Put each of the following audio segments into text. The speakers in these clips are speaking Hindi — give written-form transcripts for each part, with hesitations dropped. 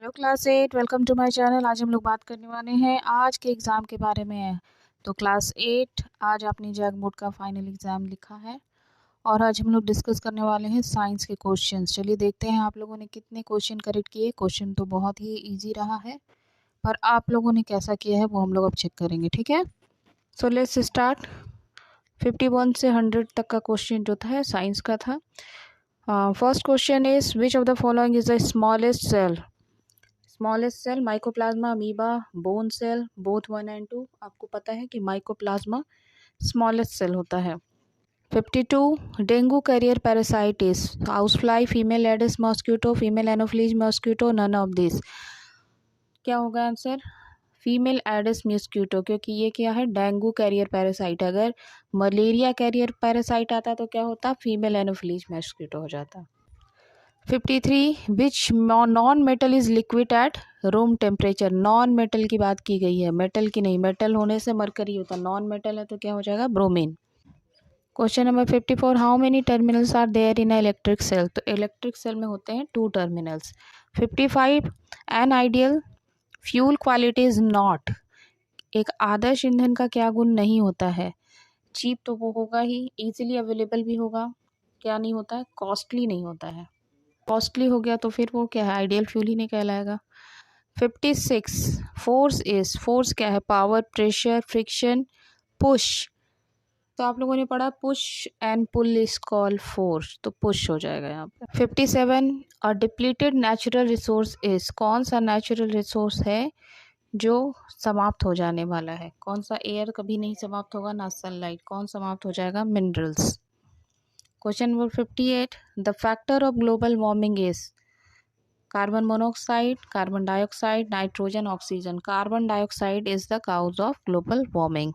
Hello class 8, welcome to my channel. आज हम लोग बात करने वाले हैं आज के एग्ज़ाम के बारे में। तो क्लास 8 आज आपने जैक बोर्ड का फाइनल एग्ज़ाम लिखा है और आज हम लोग डिस्कस करने वाले हैं साइंस के क्वेश्चंस। चलिए देखते हैं आप लोगों ने कितने क्वेश्चन करेक्ट किए। क्वेश्चन तो बहुत ही ईजी रहा है, पर आप लोगों ने कैसा किया है वो हम लोग अब चेक करेंगे, ठीक है। So let's start. 51 से 100 तक का क्वेश्चन जो था साइंस का था। First question is which of the following is the smallest cell. Smallest cell mycoplasma, amoeba, bone cell, both 1 and 2। आपको पता है कि माइकोप्लाज्मा स्मॉलेस्ट सेल होता है। 52 dengue carrier parasite is house fly, female aedes mosquito, female anopheles mosquito, none of this. क्या होगा आंसर? फीमेल एडिस मॉस्किटो, क्योंकि ये क्या है? Dengue carrier parasite. अगर मलेरिया कैरियर पैरासाइट आता तो क्या होता? फीमेल एनोफ्लीज मॉस्किटो हो जाता। 53 which non metal is liquid at room temperature. Non metal की बात की गई है, मेटल की नहीं। मेटल होने से मरकरी होता, नॉन मेटल है तो क्या हो जाएगा? Bromine. Question number 54 how many terminals are there in electric cell. तो इलेक्ट्रिक सेल में होते हैं 2 terminals. 55 an ideal fuel quality is not. एक आदर्श ईंधन का क्या गुण नहीं होता है? चीप तो वो होगा ही, इजीली अवेलेबल भी होगा, क्या नहीं होता है? कॉस्टली नहीं होता है। कॉस्टली हो गया तो फिर वो क्या है? आइडियल फ्यूल ही नहीं कहलाएगा। 56 फोर्स इज, फोर्स क्या है? Power, pressure, friction, push. तो आप लोगों ने पढ़ा push and pull is called force, तो पुश हो जाएगा यहाँ पे। 57 a depleted natural resource is. कौन सा नेचुरल रिसोर्स है जो समाप्त हो जाने वाला है? कौन सा? एयर कभी नहीं समाप्त होगा, ना सनलाइट। कौन समाप्त हो जाएगा? Minerals. Question number 58 the factor of global warming is carbon monoxide, carbon dioxide, nitrogen, oxygen. Carbon dioxide is the cause of global warming.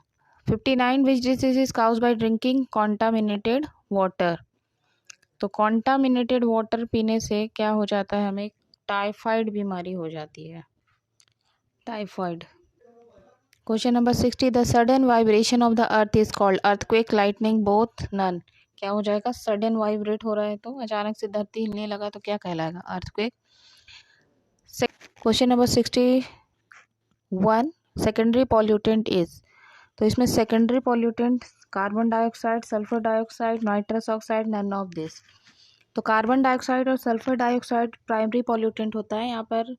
59 which disease is cause by drinking contaminated water. तो कॉन्टामिनेटेड वाटर पीने से क्या हो जाता है? हमें टाइफाइड बीमारी हो जाती है, typhoid. Question number 60 the sudden vibration of the earth is called earthquake, lightning, both, none. क्या हो जाएगा? सडन वाइब्रेट हो रहा है तो अचानक से धरती हिलने लगा तो क्या कहलाएगा? Earthquake. Question number 61 secondary pollutant is. तो इसमें secondary pollutant carbon dioxide, sulphur dioxide, nitrous oxide, none of this. तो कार्बन डाइऑक्साइड और सल्फर डाइऑक्साइड प्राइमरी पॉल्यूटेंट होता है, यहाँ पर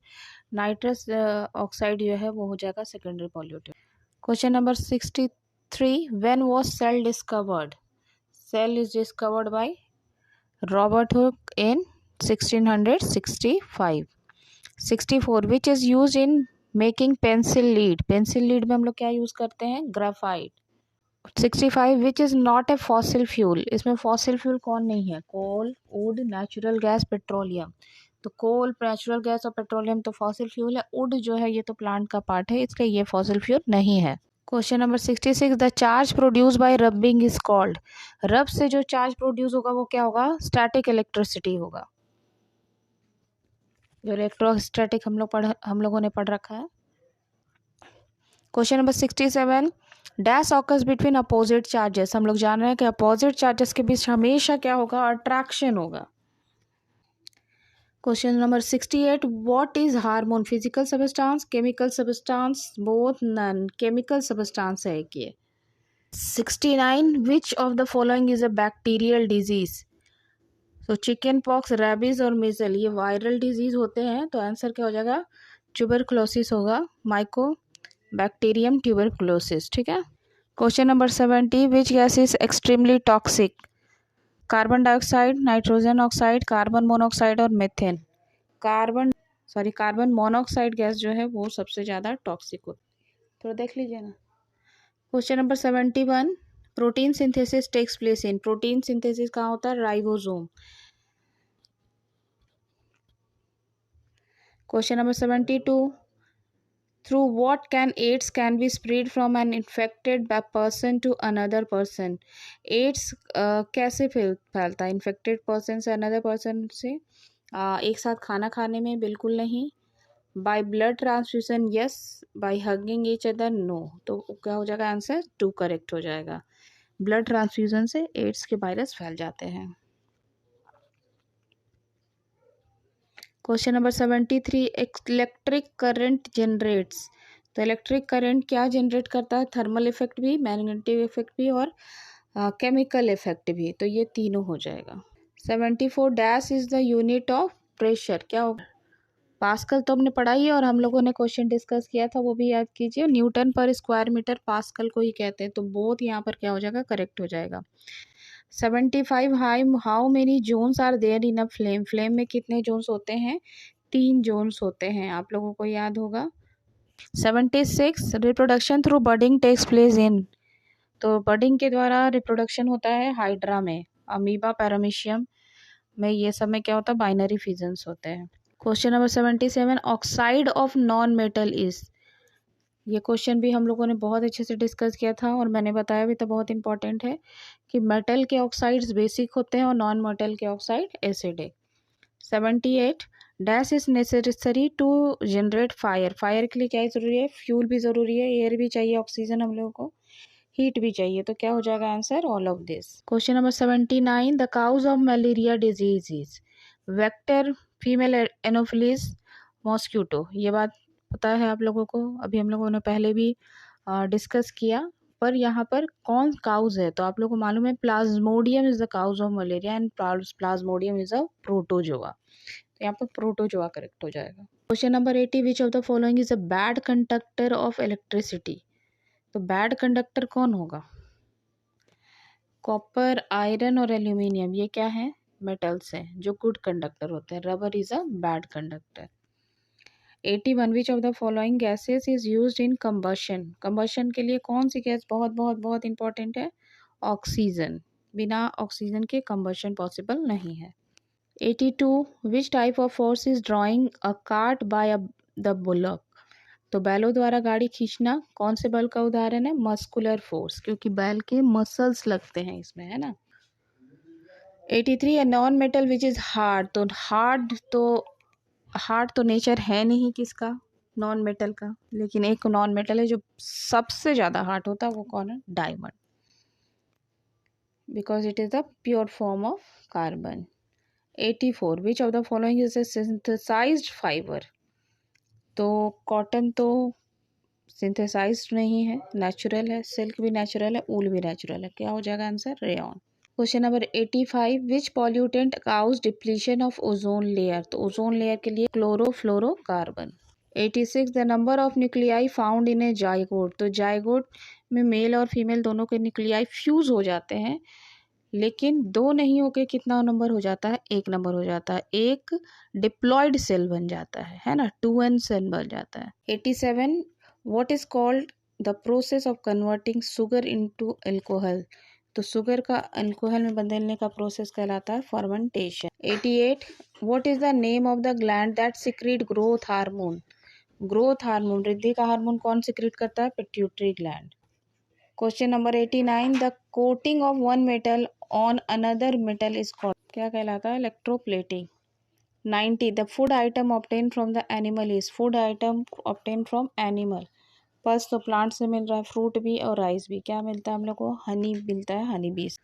नाइट्रस ऑक्साइड जो है वो हो जाएगा secondary pollutant. Question number 63 when was cell discovered. Cell is discovered by Robert Hooke in 1665। 64 which is use in making pencil lead. Pencil lead में हम लोग क्या यूज करते हैं? Graphite. 65 which is not a fossil fuel. इसमें फॉसिल फ्यूल कौन नहीं है? Coal, wood, natural gas, petroleum. तो कोल, नेचुरल गैस और पेट्रोलियम तो फॉसिल फ्यूल है। वुड जो है ये तो प्लांट का पार्ट है, इसलिए ये फॉसिल फ्यूल नहीं है। Question number 66 the charge produce by rubbing is called. रब से जो चार्ज प्रोड्यूस होगा वो क्या होगा? स्टैटिक इलेक्ट्रिसिटी होगा। जो इलेक्ट्रोस्टैटिक हम लोगों ने पढ़ रखा है। Question number 67 dash occurs between opposite charges. हम लोग जान रहे हैं कि अपोजिट चार्जेस के बीच हमेशा क्या होगा? अट्रैक्शन होगा। Question number 68 what is hormone. Physical substance, chemical substance, both, none. Chemical substance है ये। 69 which of the following is a bacterial disease. तो चिकन पॉक्स, रेबीज और मिजल ये वायरल डिजीज होते हैं, तो आंसर क्या हो जाएगा? ट्यूबरकुलोसिस होगा, माइको बैक्टीरियम ट्यूबरकुलोसिस, ठीक है। Question number 70 which gas is extremely toxic. Carbon dioxide, nitrogen oxide, carbon monoxide और मीथेन। कार्बन मोनोऑक्साइड गैस जो है वो सबसे ज़्यादा टॉक्सिक होती है, तो देख लीजिए ना। Question number 71 protein synthesis takes place in. Protein synthesis कहाँ होता है? Ribosome. Question number 72 through what can AIDS can be spread from an infected person to another person. AIDS कैसे फैलता है इन्फेक्टेड पर्सन से अनदर पर्सन से? एक साथ खाना खाने में बिल्कुल नहीं। By blood transfusion yes, by hugging each other no. तो क्या हो जाएगा आंसर? 2 करेक्ट हो जाएगा। ब्लड ट्रांसफ्यूजन से एड्स के वायरस फैल जाते हैं। Question number 73, electric current generates. तो इलेक्ट्रिक करंट क्या जनरेट करता है? थर्मल इफेक्ट भी, मैग्नेटिक इफेक्ट भी और केमिकल इफेक्ट भी। तो ये तीनों हो जाएगा। 74, dash is the unit of pressure. क्या होगा? पास्कल तो हमने पढ़ा ही है और हम लोगों ने क्वेश्चन डिस्कस किया था, वो भी याद कीजिए। न्यूटन पर स्क्वायर मीटर पास्कल को ही कहते हैं। तो बोथ यहाँ पर क्या हो जाएगा? करेक्ट हो जाएगा। 75, how many zones are there in a flame. Flame में कितने जोन्स होते हैं? 3 जोन्स होते हैं, आप लोगों को याद होगा। 76, reproduction through budding takes place in. तो बडिंग के द्वारा रिप्रोडक्शन होता है हाइड्रा में, अमीबा, पैरामीशियम में, ये सब में क्या होता है? बाइनरी फिजन्स होते हैं। Question number 77, oxide of non metal is. ये क्वेश्चन भी हम लोगों ने बहुत अच्छे से डिस्कस किया था और मैंने बताया भी था, बहुत इंपॉर्टेंट है कि मेटल के ऑक्साइड्स बेसिक होते हैं और नॉन मेटल के oxide acidic. 78, dash is necessary to generate fire. Fire के लिए क्या जरूरी है? फ्यूल भी ज़रूरी है, एयर भी चाहिए, ऑक्सीजन हम लोगों को, हीट भी चाहिए। तो क्या हो जाएगा answer? All of this. Question number 79, the cause of malaria disease is. Vector, female anopheles, mosquito. ये बात पता है आप लोगों को, अभी हम लोगों ने पहले भी डिस्कस किया। पर यहाँ पर कौन काउज है? तो आप लोगों को मालूम है plasmodium is the cause of malaria and plasmodium is a protozoa. तो यहाँ पर प्रोटोजोआ करेक्ट हो जाएगा। Question number 80, which of the following is a bad conductor of electricity. तो बैड कंडक्टर कौन होगा? कॉपर, आयरन और एल्यूमिनियम, ये क्या है? मेटल्स हैं जो गुड कंडक्टर होते हैं। Rubber is a bad conductor. 81, which of the following gases is used in combustion. Combustion के लिए कौन सी गैस बहुत बहुत बहुत इंपॉर्टेंट है? ऑक्सीजन। बिना ऑक्सीजन के कंबशन पॉसिबल नहीं है। 82, which type of force is drawing a cart by the bullock. तो बैलों द्वारा गाड़ी खींचना कौन से बल का उदाहरण है? मस्कुलर फोर्स, क्योंकि बैल के मसल्स लगते हैं इसमें, है ना। 83, a non metal which is hard. तो हार्ड तो नेचर है नहीं किसका? नॉन मेटल का, लेकिन एक नॉन मेटल है जो सबसे ज़्यादा हार्ड होता है, वो कौन है? Diamond, because it is the pure form of carbon. 84, which of the following is a synthesized fibre. तो कॉटन तो सिंथेसाइज्ड नहीं है, नेचुरल है। सिल्क भी नेचुरल है, ऊल भी नेचुरल है। क्या हो जाएगा answer? Rayon. Question number 85, which pollutant cause depletion of ozone layer. तो ओजोन लेयर के लिए chlorofluorocarbon. 86, the number of nuclei found in a zygote. तो जाइगोट में मेल और फीमेल दोनों के न्यूक्लियाई फ्यूज हो जाते हैं, लेकिन 2 नहीं होके कितना नंबर हो जाता है? 1 नंबर हो जाता है। एक डिप्लॉयड सेल बन जाता है ना, 2n सेल बन जाता है। 87, what is called the process of converting sugar into alcohol. तो शुगर का अल्कोहल में बदलने का प्रोसेस कहलाता है fermentation. 88, what is the name of the gland that secrete growth hormone. Growth hormone, वृद्धि का हार्मोन कौन सिक्रीट करता है? Pituitary gland. Question number 89, the coating of one metal on another metal is called. क्या कहलाता है? Electroplating. 90, the food item obtain from the animal is. Food item obtain from animal, बस तो प्लांट से मिल रहा है, फ्रूट भी और राइस भी। क्या मिलता है हम लोग को? हनी मिलता है, honey bees.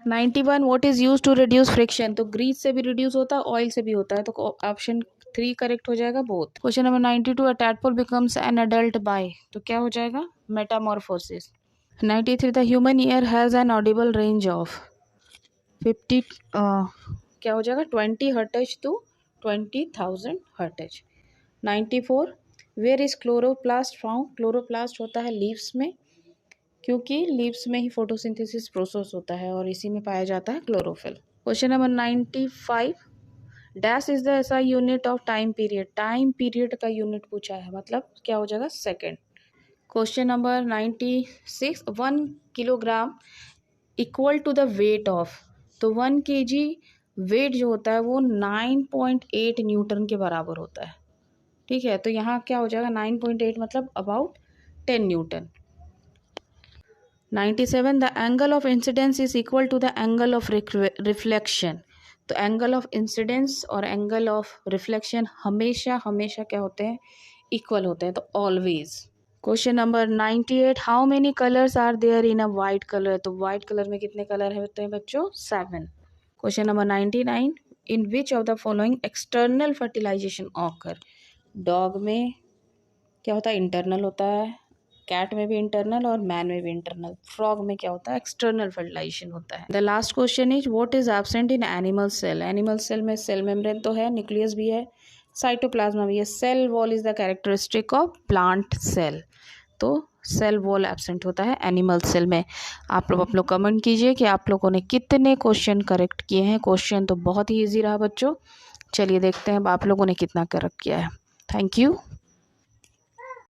91, what is use to reduce friction. तो ग्रीस से भी रिड्यूस होता है, ऑयल से भी होता है। तो ऑप्शन 3 करेक्ट हो जाएगा, both. Question number 92, a tadpole becomes an adult by. तो क्या हो जाएगा? Metamorphosis. 93, the human ear has an audible range of 50, क्या हो जाएगा? 20 hertz to 20,000 hertz. 94, where is chloroplast found. Chloroplast होता है लीव्स में, क्योंकि लीव्स में ही फोटोसिंथेसिस प्रोसेस होता है और इसी में पाया जाता है chlorophyll. Question number 95, dash is the SI unit of time period. Time period का यूनिट पूछा है, मतलब क्या हो जाएगा? Second. Question number 96, 1 kilogram equal to the weight of. तो 1 kg वेट जो होता है वो 9.8 न्यूटन के बराबर होता है, ठीक है। तो यहाँ क्या हो जाएगा? 9.8 मतलब about 10 newton. 97, the angle of incidence is equal to the angle of reflection. तो एंगल ऑफ इंसिडेंस और एंगल ऑफ रिफ्लेक्शन हमेशा हमेशा क्या होते हैं? इक्वल होते हैं, तो always. Question number 98, how many colours are there in a white colour. तो वाइट कलर में कितने कलर होते हैं बच्चों? 7। Question number 99, in which of the following external fertilization occur. Dog में क्या होता है, इंटरनल होता है, कैट में भी इंटरनल और मैन में भी इंटरनल। फ्रॉग में क्या होता है, एक्सटर्नल फर्टिलाइजेशन होता है। The last question is what is absent in animal cell. Animal cell में सेल मेम्ब्रेन तो है, न्यूक्लियस भी है, साइटोप्लाज्मा भी है। Cell wall is the characteristic of plant cell, तो सेल वॉल एब्सेंट होता है एनिमल सेल में। आप लोग कमेंट कीजिए कि आप लोगों ने कितने क्वेश्चन करेक्ट किए हैं। क्वेश्चन तो बहुत ही ईजी रहा बच्चों। चलिए देखते हैं अब आप लोगों ने कितना करेक्ट किया है। Thank you.